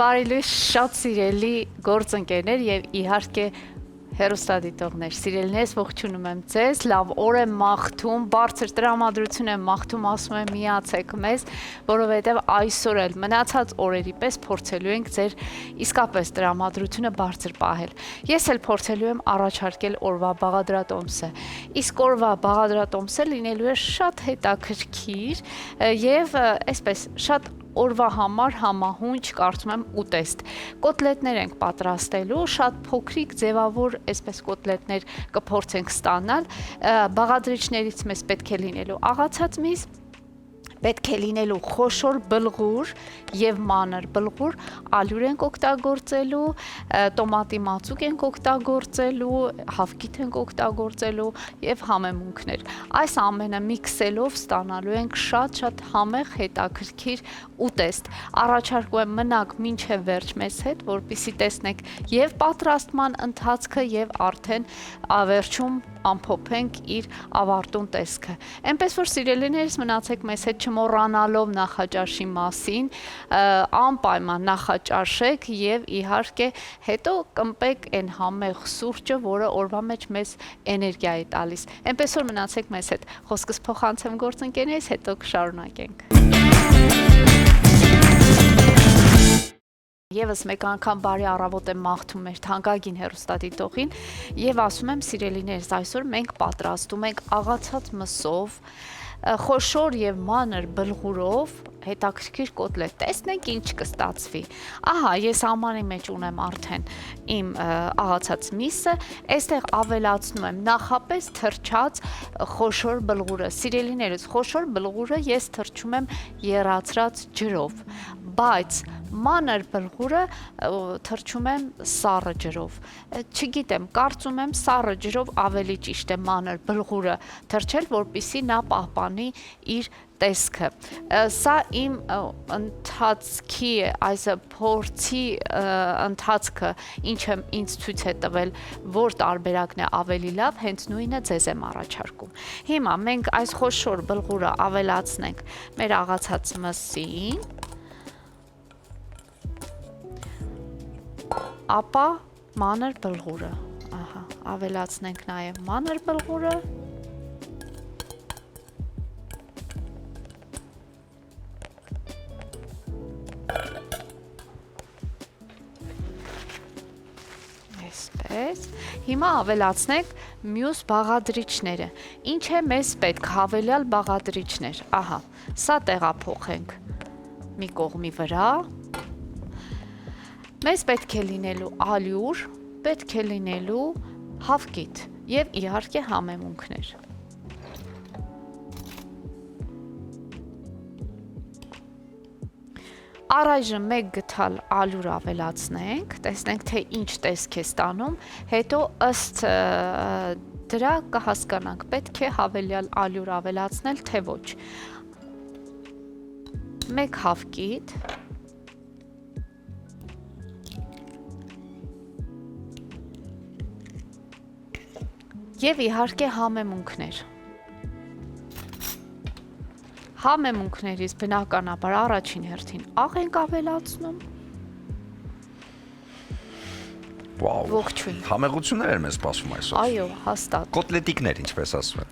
Բարի լույս, շատ սիրելի գործընկերներ եւ իհարկե հեռուստադիտողներ, սիրելիներս ողջունում եմ ձեզ, լավ օր եմ մաղթում, բարձր տրամադրություն եմ մաղթում, ասում եմ միացեք մեզ, որովհետև այսօր էլ մնացած օրերի պես փորձելու ենք ձեր իսկապես տրամադրությունը բարձր պահել։ Ես էլ փորձելու եմ առաջարկել օրվա բաղադրատոմսը, իսկ օրվա բաղադրատոմսը լինելու է շատ հետաքրքիր եւ այսպես շատ օրվա համար համահունչ կարծում եմ ուտեստ։ Կոտլետներ ենք պատրաստելու, շատ փոքրիկ ձևավոր այսպես կոտլետներ կփորձենք ստանալ, բաղադրիչներից մեզ պետք է լինելու աղացած միս, պետք է լինելու խոշոր բլղուր եւ մանր բլղուր, ալյուր ենք օգտագործելու, տոմատի մածուկ ենք օգտագործելու, հավկիթ ենք օգտագործելու եւ համեմունքներ։ Այս ամենը միքսելով ստանալու ենք շատ համեղ հետաքրքիր ուտեստ։ Առաջարկում եմ մնաք մինչև վերջ մեզ հետ, որպեսզի տեսնեք եւ պատրաստման ընթացքը եւ արդեն վերջում ամփոփենք իր ավարտուն տեսքը։ Այնպես որ սիրելիներս մնացեք մեզ հետ չմոռանալով նախաճաշի մասին, անպայման նախաճաշեք եւ իհարկե հետո կմպեք այն համեղ սուրճը, որը օրվա մեջ մեզ էներգիա է տալիս։ Այնպես որ մնացեք մեզ հետ։ Խոսքս փոխանցեմ գործընկերներից, հետո կշարունակենք։ Եվս մեկ անգամ բարի առավոտ եմ մաղթում մեր թանկագին հեռուստադիտողին եւ ասում եմ սիրելիներս, այսօր մենք պատրաստում ենք աղացած մսով, խոշոր եւ մանր բլղուրով հետաքրքիր կոտլետ։ Տեսնենք ինչ կստացվի։ Ահա, ես ամանի մեջ ունեմ արդեն իմ աղացած միսը, այստեղ ավելացնում եմ նախապես թրջած խոշոր բլղուրը։ Սիրելիներս, խոշոր բլղուրը ես թրջում եմ եռացրած ջրով, բայց մանր բլղուրը թրջում եմ սառը ջրով։ Չգիտեմ, կարծում եմ սառը ջրով ավելի ճիշտ է մանր բլղուրը թրջել, որպեսզի նա պահպանի իր տեսքը։ Սա իմ ընթացքի է, այս փորձի ընթացքը, ինչը ինձ ցույց է տվել, որ տարբերակն է ավելի լավ, հենց նույնը ձեզ եմ առաջարկում։ Հիմա մենք այս խոշոր բլղուրը ավելացնենք մեր աղացած մսին, ապա մանր բլղուրը, ահա, ավելացնենք նաև մանր բլղուրը, այսպես, հիմա ավելացնենք մյուս բաղադրիչները, ինչ է մեզ պետք հավելյալ բաղադրիչներ, ահա, սա տեղափոխենք մի կողմի վրա, մեզ պետք է լինելու ալյուր, պետք է լինելու հավկիթ եւ իհարկե համեմունքներ։ Առայժմ մեկ գթալ ալյուր ավելացնենք, տեսնենք թե ինչ տեսք է ստանում, հետո ըստ դրա կհասկանանք պետք է հավելյալ ալյուր ավելացնել թե ոչ։ Մեկ հավկիթ, եւ իհարկե համեմունքներ։ Համեմունքներից բնականաբար առաջին հերթին աղ ենք ավելացնում։ Վաու, ողջույն։ Համեղություններ են մեզ սպասում այսօր։ Այո, հաստատ։ Կոտլետիկներ, ինչպես ասում են։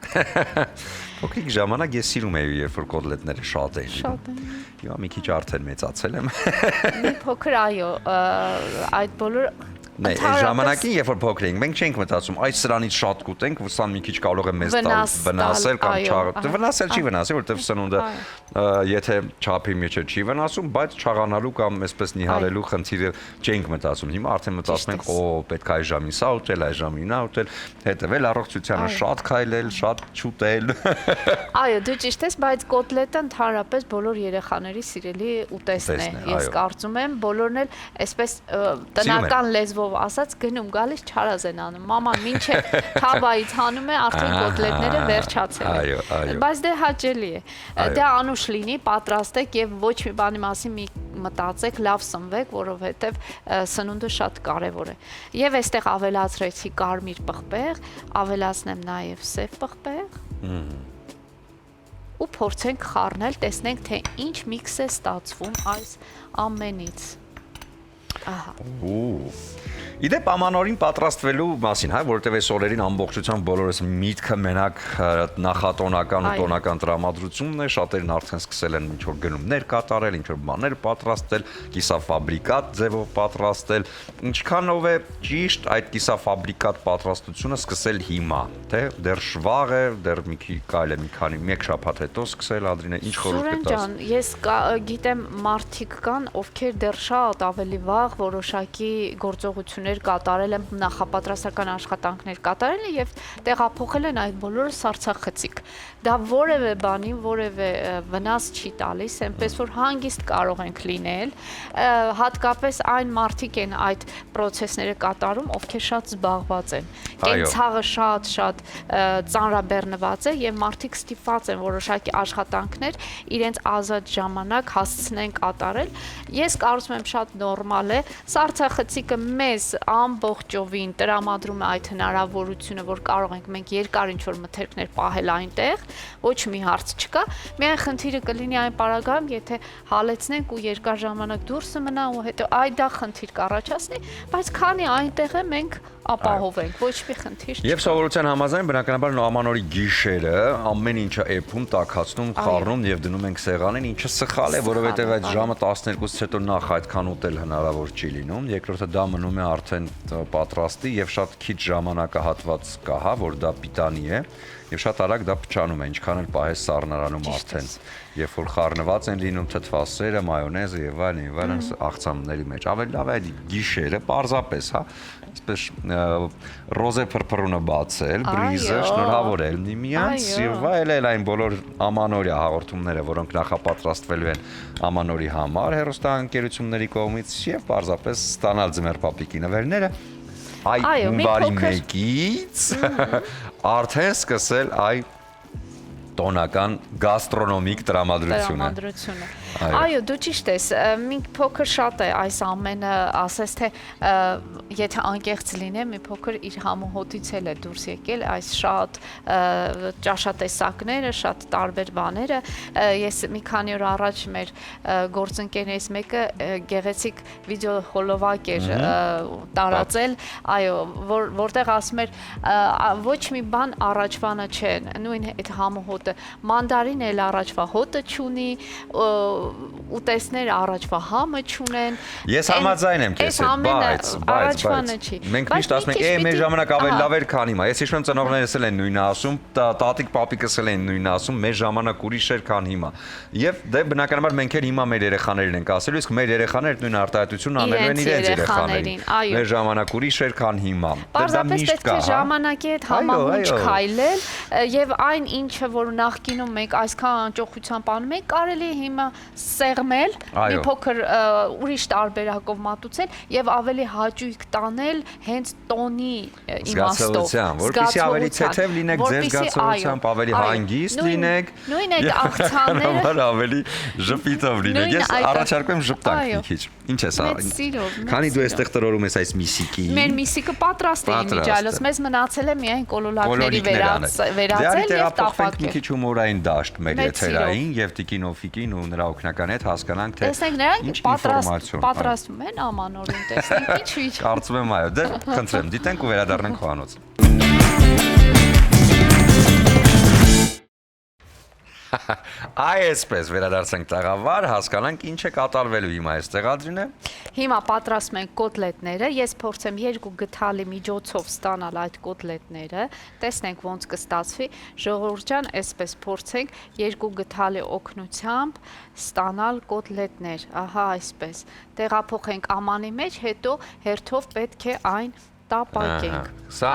Փոքրիկ ժամանակ ես սիրում էի, երբ որ կոտլետները շատ էին։ Շատ են։ Հիմա մի քիչ արդեն մեծացել եմ։ Մի փոքր, այո, այդ բոլոր Nei, ժամանակին երբ որ փոքր էինք, մենք չէինք մտածում, այս սրանից շատ կուտենք, սան մի քիչ կարող է մեզ տալ վնասել կամ չաղ։ Վնասել չի վնասել, որովհետև սնունդը եթե չափի մեջ չի վնասում, բայց չաղանալու կամ այսպես նիհարելու խնդիրը չէինք մտածում։ Հիմա արդեն մտածում ենք, օ, պետք է այս ժամին սա ուտել, այս ժամին նա ուտել, հետևել առողջությանը, շատ քայլել, շատ չուտել։ Այո, դու ճիշտ ես, բայց կոտլետը ընդհանրապես բոլոր երեխաների սիրելի ուտեստն է։ Ես կարծում եմ, բոլորն էլ այսպես տնական լեզվով ասած գնում գալիս չարազ են անում։ Մաման մինչև թավայից հանում է, արդեն կոտլետները վերջացել են։ Բայց դե հաճելի է։ Դե անուշ լինի, պատրաստեք եւ ոչ մի բանի մասին մի մտածեք, լավ սնվեք, որովհետեւ սնունդը շատ կարեւոր է։ Եվ այստեղ ավելացրեցի կարմիր պղպեղ, ավելացնեմ նաեւ սև պղպեղ։ Ու փորձենք խառնել, տեսնենք թե ինչ միքս է ստացվում այս ամենից։ Իդեպ ամանորին պատրաստվելու մասին, հա, որովհետև այս օրերին ամբողջությամբ բոլորս միտքը մենակ նախատոնական ու տոնական տրամադրությունն է, շատերն արդեն սկսել են ինչ-որ գնումներ կատարել, ինչ-որ բաներ պատրաստել, կիսաֆաբրիկատ ձևով պատրաստել, ինչքանով է ճիշտ այդ կիսաֆաբրիկատ պատրաստությունը սկսել հիմա, թե դեռ շվաղ է, դեռ մեկ շաբաթ հետո սկսել, Ադրինե, ինչ խորհուրդ կտաս։ Սուրեն ջան, ես գիտեմ մարդիկ կան, ովքեր դեռ շատ ավելի վաղ որոշակի գործողություններ կատարել են, նախապատրաստական աշխատանքներ կատարել են եւ տեղափոխել են այդ բոլորը սառցախցիկ։ Դա որևէ բանի, որևէ վնաս չի տալիս, այնպես որ հանգիստ կարող ենք լինել, հատկապես այն մարդիկ են այդ process-ները կատարում, ովքեր շատ զբաղված են։ Կենցաղը շատ ծանրաբեռնված է եւ մարդիկ ստիպված են որոշակի աշխատանքներ իրենց ազատ ժամանակ հասցնեն կատարել։ Ես կարծում եմ շատ նորմալ է, սառցախցիկը մեզ ամբողջովին տրամադրում է այդ հնարավորությունը, որ կարող ենք մենք երկար ինչ-որ մթերքներ պահել այնտեղ, ոչ մի հարց չկա, միայն խնդիրը կլինի այն պարագայում, եթե հալեցնենք ու երկար ժամանակ դուրսը մնա ու հետո դա խնդիր կառաջացնի, բայց քանի այնտեղ է մենք ապահովենք, ոչ մի խնդիր չկա։ Եվ սովորության համաձայն բնականաբար ամանորի գիշերը ամեն ինչը էփում, տաքացնում, խառնում եւ դնում ենք սեղանին, ինչը սխալ է, որովհետեւ այդ ժամը 12-ից հետո նախ այդքան ուտել հնարավոր չի լինում, երկրորդը դա մնում է արդեն պատրաստի եւ շատ քիչ ժամանակահատված կա, հա, որ դա պիտանի է եւ շատ արագ դա փչանում է, ինչքան էլ պահես սառնարանում արդեն։ Երբ որ խառնված են լինում թթվասերը, մայոնեզը եւ այլն աղցանների մեջ, ավելի լավ է այդ գիշերը պարզապես, հա, այսպես ռոզե փրփրունը բացել, բրիզը շնորհավորել միմյանց եւ այլել այն բոլոր ամանորյա հաղորդումները, որոնք նախապատրաստվելու են ամանորի համար հեռուստաընկերությունների կողմից եւ պարզապես ստանալ ձմեռ պապիկի նվերները հունվարի 1-ից արդեն սկսել տոնական գաստրոնոմիկ տրամադրությունը։ Այո, դու ճիշտ ես, մի փոքր շատ է այս ամենը, ասես թե եթե անկեղծ լինեմ, մի փոքր իր համոհոտից էլ է դուրս եկել այս շատ ճաշատեսակները, շատ տարբեր բաները։ Ես մի քանի օր առաջ մեր գործընկերներից մեկը գեղեցիկ վիդեո խոլովակ էր տարածել, այո, որտեղ ասում էր ոչ մի բան առաջվանը չէ, նույն այդ համոհոտը, մանդարին էլ առաջվա հոտը չունի, ուտեսները առաջվա համը չունեն։ Ես համաձայն եմ քեզ հետ, բայց մենք միշտ ասում ենք, մեր ժամանակ ավելի լավ էր, քան հիմա։ Ես հիշում եմ ծնողներս էլ են նույնը ասում, տատիկ պապիկս էլ են նույնը ասում, մեր ժամանակ ուրիշ էր, քան հիմա։ Եվ դե բնականաբար մենք էլ հիմա մեր երեխաներին ենք ասելու, իսկ մեր երեխաները նույն արտահայտությունն անելու են իրենց երեխաներին։ Մեր ժամանակ ուրիշ էր, քան հիմա։ Դա միշտ կա։ Ժամանակի հետ համահունչ քայլել եւ այն ինչը որ նախկինում մենք այսքան անճոխությամբ անում ենք, կարելի է հիմա սեղմել, մի փոքր ուրիշ տարբերակով մատուցել եւ ավելի հաճույք տանել հենց տոնի իմաստով։ Որպեսզի ավելի թեթև լինեք ձեր զգացողությամբ, ավելի հանգիստ լինեք։ Նույն այդ աղցանները ավելի ժպիտով լինեք։ Ես առաջարկում եմ ժպտանք մի քիչ։ Ինչ ես արել։ Քանի դու այստեղ տրորում ես այս միսիկի։ Մեր միսիկը պատրաստ է իմիջիալոց, մեզ մնացել է միայն կոլոլակների վերածել եւ տապակել։ Մի քիչ հումորային դաշտ մեր եթերային եւ Տիկին Օֆիկին ու նրա օգնական հետ հասկանանք թե ինչ ինֆորմացիա պատրաստում են ամանորին, տեսնենք ինչ։ Կարծում եմ այո, դե խնդրեմ, դիտենք ու վերադառնանք խոհանոց։ Այսպես վերադարձանք տաղավար, հասկանանք ինչ է կատարվելու հիմա այստեղ Ադրինե։ Հիմա պատրաստում ենք կոտլետները, ես փորձեմ 2 գթալի միջոցով ստանալ այդ կոտլետները, տեսնենք ոնց կստացվի, ժողովուրդ ջան, այսպես փորձենք 2 գթալի օգնությամբ ստանալ կոտլետներ, ահա այսպես, տեղափոխենք ամանի մեջ, հետո հերթով պետք է այն տապակենք։ Սա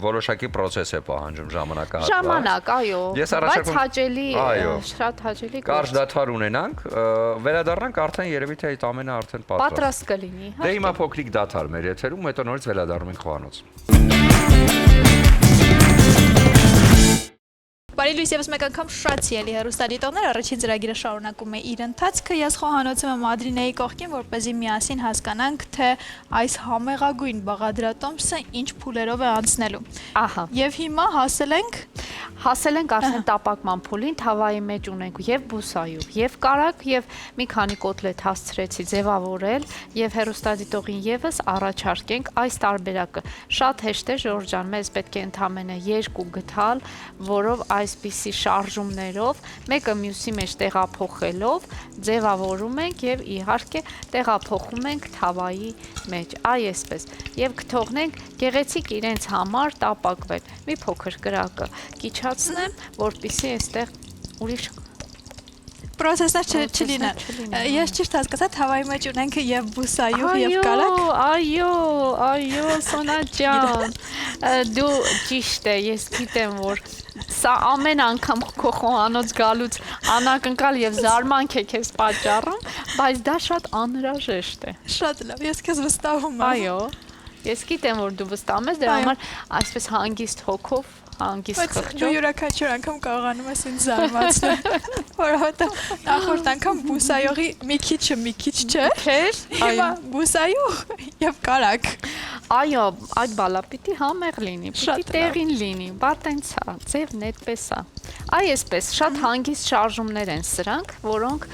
որոշակի process է պահանջում ժամանակահատված։ Ժամանակ, այո, բայց հաճելի, շատ հաճելի։ Կարճ դադար ունենանք, վերադառնանք արդեն երևի թե այդ ամենը արդեն պատրաստ կլինի։ Դե հիմա փոքրիկ դադար մեր եթերում, հետո նորից վերադառնում ենք խոհանոց։ Բարի լույս եւս մեկ անգամ շատ սիրելի հեռուստադիտողներ, առաջին ծրագիրը շարունակում է իր ընթացքը։ Ես խոհանոցում եմ Ադրինեի կողքին, որպեսզի միասին հասկանանք, թե այս համեղագույն բաղադրատոմսը ինչ փուլերով է անցնելու։ Ահա։ Եվ հիմա հասել ենք արդեն տապակման փուլին, թավայի մեջ ունենք եւ բուսայուղ, եւ կարակ, եւ մի քանի կոտլետ հասցրեցի ձևավորել, եւ հեռուստադիտողին եւս առաջարկենք այս տարբերակը։ Շատ հեշտ է, Ժորժ ջան, մեզ պետք է ընդամենը 2 գթալ, որով այսպիսի շարժումներով, մեկը մյուսի մեջ տեղափոխելով, ձևավորում ենք եւ իհարկե տեղափոխում ենք թավայի մեջ, այսպես։ Եվ կթողնենք գեղեցիկ իրենց համար տապակվել։ Մի փոքր կրակը կիչացնեմ, որպեսզի այստեղ ուրիշ պրոցեսներ չլինեն։ Ես ճիշտ հասկացա, թավայի մեջ ունենք եւ բուսայուղ եւ կարակ։ Այո, Սոնա ջան։ Դու ճիշտ է, ես գիտեմ, որ սա ամեն անգամ քո խոհանոց գալուց անակնկալ եւ զարմանք է քեզ պատճառում, բայց դա շատ անհրաժեշտ է։ Շատ լավ, ես քեզ վստահում եմ։ Այո, ես գիտեմ, որ դու վստահում ես, դրա համար այսպես հանգիստ հոգով հանգիստ խղճով։ Դու յուրաքանչյուր անգամ կարողանում ես ինձ զարմացնել, որովհետև նախորդ անգամ բուսայուղի մի քիչ չէ, հիմա բուսայուղ եւ կարակ։ Այո, այդ բալա պիտի համեղ լինի, պիտի տեղին լինի, բատենց է, ձևն այդպես է։ Այսպես շատ հանգիստ շարժումներ են սրանք, որոնք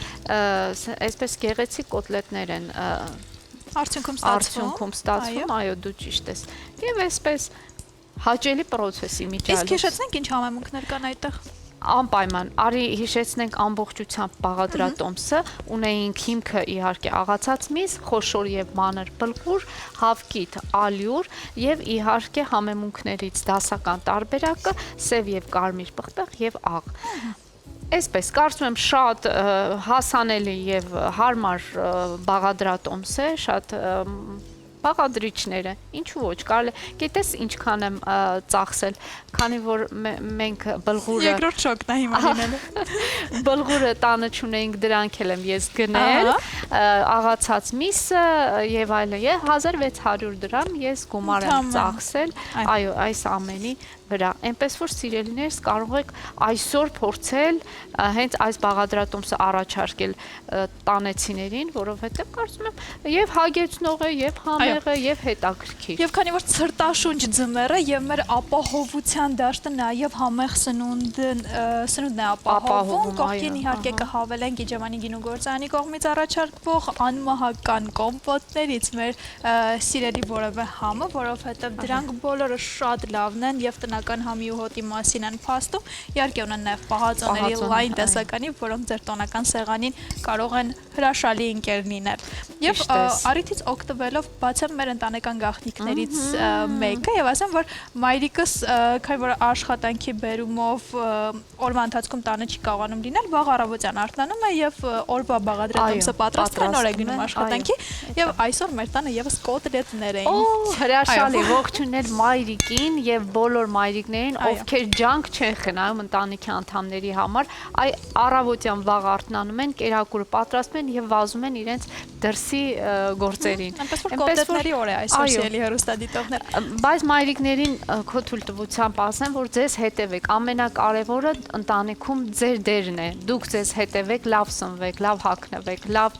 այսպես գեղեցիկ կոտլետներ են արդյունքում ստացվում, այո, դու ճիշտ ես։ Եվ այսպես հաճելի պրոցեսի միջալյուց։ Իսկ հիշեցնենք ինչ համեմունքներ կան այդտեղ։ Անպայման, արի հիշեցնենք ամբողջությամբ բաղադրատոմսը, ունեինք հիմքը իհարկե աղացած միս, խոշոր եւ մանր բլղուր, հավկիթ, ալյուր եւ իհարկե համեմունքներից դասական տարբերակը սև եւ կարմիր պղպեղ եւ աղ։ Այսպես, կարծում եմ շատ հասանելի եւ հարմար բաղադրատոմս է, շատ բաղադրիչները, ինչու ոչ, կարելի, գիտես ինչքան եմ ծախսել, քանի որ մենք բլղուրը երկրորդ շոկն է հիմա լինելու։ Բլղուրը տանը չունեինք, դրանք էլ եմ ես գնել, աղացած միսը եւ այլն, 1600 դրամ ես գումար եմ ծախսել, այո, այս ամենի վրա, այնպես որ սիրելիներս կարող եք այսօր փորձել հենց այս բաղադրատոմսը առաջարկել տանեցիներին, որովհետև կարծում եմ եւ հագեցնող է, եւ համեղ է, եւ հետաքրքիր։ Եվ քանի որ ցրտաշունչ ձմեռ է եւ մեր ապահովության դաշտը նաեւ համեղ սնունդն է ապահովում, կողքին իհարկե կհավելենք Իջևանի գինու գործարանի կողմից առաջարկվող անմահական կոմպոտներից մեր սիրելի որևէ համը, որովհետև դրանք բոլորը շատ լավն են եւ տնական համի ու հոտի մասին են փաստում, իհարկե ունեն նաեւ պահածոների լայն տեսականի, որոնք ձեր տոնական սեղանին կարող են հրաշալի ընկեր լինել։ Եվ առիթից օգտվելով բացեմ մեր ընտանեկան գաղտնիքներից մեկը եւ ասեմ, որ մայրիկս քանի որ աշխատանքի բերումով օրվա ընթացքում տանը չի կարողանում լինել, վաղ առավոտյան արթնանում է եւ օրվա բաղադրատոմսը պատրաստել, նոր է գնում աշխատանքի եւ այսօր մեր տանը եւս կոտլետներ էին։ Օ, հրաշալի, ողջունել մայրիկին եւ բոլոր մայրիկներին, ովքեր ջանք չեն խնայում ընտանիքի անդամների համար, առավոտյան վաղ արթնանում են, կերակուրը պատրաստում են եւ վազում են իրենց դրսի գործերին։ Այնպես որ կոտլետների օր է այսօր սիրելի հեռուստադիտողներ։ Բայց մայրիկներին քո թույլտվությամբ ասեմ, որ ձեզ հետևեք, ամենակարևորը ընտանիքում ձեր դերն է։ Դուք ձեզ հետևեք, լավ սնվեք, լավ հագնվեք, լավ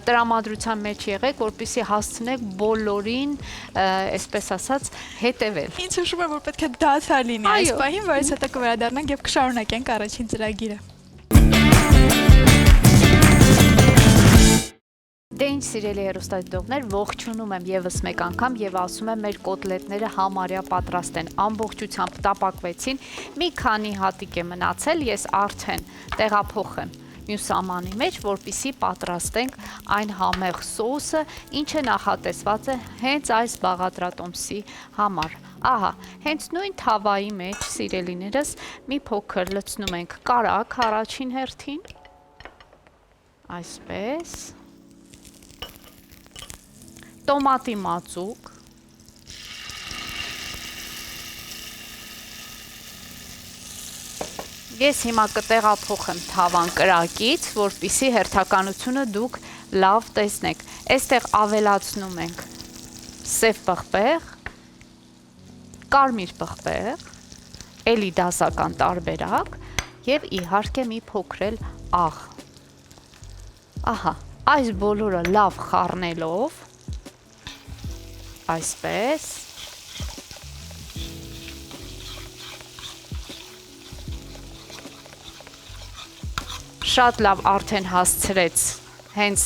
տրամադրության մեջ եղեք, որպեսզի հասցնեք բոլորին, այսպես ասած, հետևել։ Ինձ հուշում է, որ պետք է դադար լինի այս պահին, բայց հետո կվերադառնանք եւ կշարունակենք առաջին ծրագիրը։ Դե ինչ սիրելի հեռուստադիտողներ, ողջունում եմ եւս մեկ անգամ եւ ասում եմ մեր կոտլետները համարյա պատրաստ են, ամբողջությամբ տապակվեցին, մի քանի հատիկ է մնացել, ես արդեն տեղափոխեմ մյուս ամանի մեջ, որպեսզի պատրաստենք այն համեղ սոուսը, ինչը նախատեսված է հենց այս բաղադրատոմսի համար։ Ահա, հենց նույն թավայի մեջ, սիրելիներս, մի փոքր լցնում ենք կարակ առաջին հերթին, այսպես, տոմատի մածուկ, ես հիմա կտեղափոխեմ թավան կրակից, որպեսզի հերթականությունը դուք լավ տեսնեք։ Այստեղ ավելացնում ենք սև պղպեղ, կարմիր պղպեղ, էլի դասական տարբերակ եւ իհարկե մի փոքրել աղ։ Ահա, այս բոլորը լավ խառնելով այսպես շատ լավ արդեն հասցրեց հենց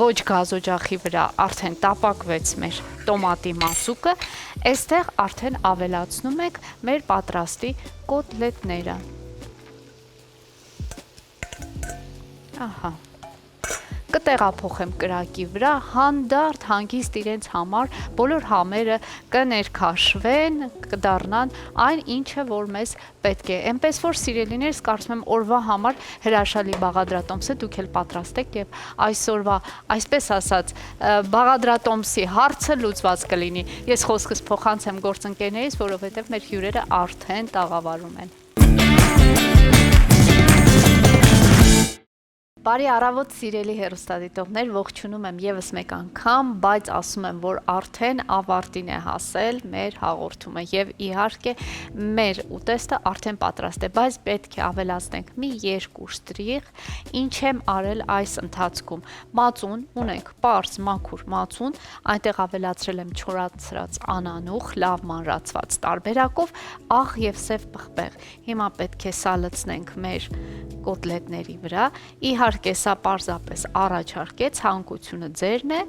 ոչ գազօջախի վրա արդեն տապակվեց մեր տոմատի մածուկը, այստեղ արդեն ավելացնում ենք մեր պատրաստի կոտլետները։ Ահա։ Կտեղափոխեմ կրակի վրա, հանդարտ հանգիստ իրենց համար բոլոր համերը կներքաշվեն, կդառնան այն ինչը որ մեզ պետք է։ Էնպես որ սիրելիներս, կարծում եմ օրվա համար հրաշալի բաղադրատոմս է դուք էլ պատրաստեք եւ այսօրվա, այսպես ասած, բաղադրատոմսի հարցը լուծված կլինի։ Ես խոսքս փոխանցեմ գործընկերներից, որովհետեւ մեր հյուրերը արդեն տաղավարում են։ Բարի առավոտ սիրելի հեռուստադիտողներ, ողջունում եմ եւս մեկ անգամ, բայց ասում եմ, որ արդեն ավարտին է հասել մեր հաղորդումը եւ իհարկե մեր ուտեստը արդեն պատրաստ է, բայց պետք է ավելացնենք մի 2 շտրիխ, ինչ եմ արել այս ընթացքում։ Մածուն ունենք, պարզ մաքուր մածուն, այնտեղ ավելացրել եմ չորացրած անանուխ, լավ մանրացված տարբերակով, աղ եւ սև պղպեղ։ Հիմա պետք է սալցնենք մեր կոտլետների վրա։ Իհարկե սա պարզապես առաջարկ է, ցանկությունը ձերն է,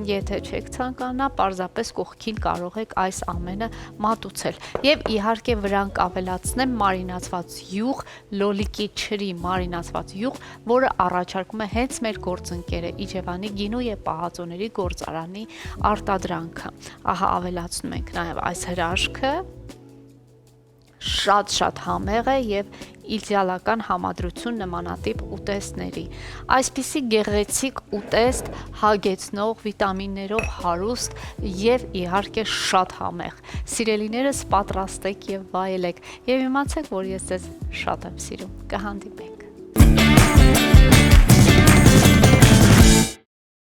եթե չեք ցանկանա, պարզապես կողքին կարող եք այս ամենը մատուցել։ Եվ իհարկե վրան կավելացնեմ մարինացված յուղ, լոլիկի չրի մարինացված յուղ, որը առաջարկում է հենց մեր գործընկերը Իջևանի գինու եւ պահածոների գործարանի արտադրանքը։ Ահա ավելացնում ենք նաեւ այս հրաշքը։ Շատ համեղ է եւ իդեալական համադրություն նմանատիպ ուտեստների։ Այսպիսի գեղեցիկ ուտեստ, հագեցնող, վիտամիններով հարուստ եւ իհարկե շատ համեղ։ Սիրելիներս պատրաստեք եւ վայելեք եւ իմացեք, որ ես ձեզ շատ եմ սիրում։ Կհանդիպենք։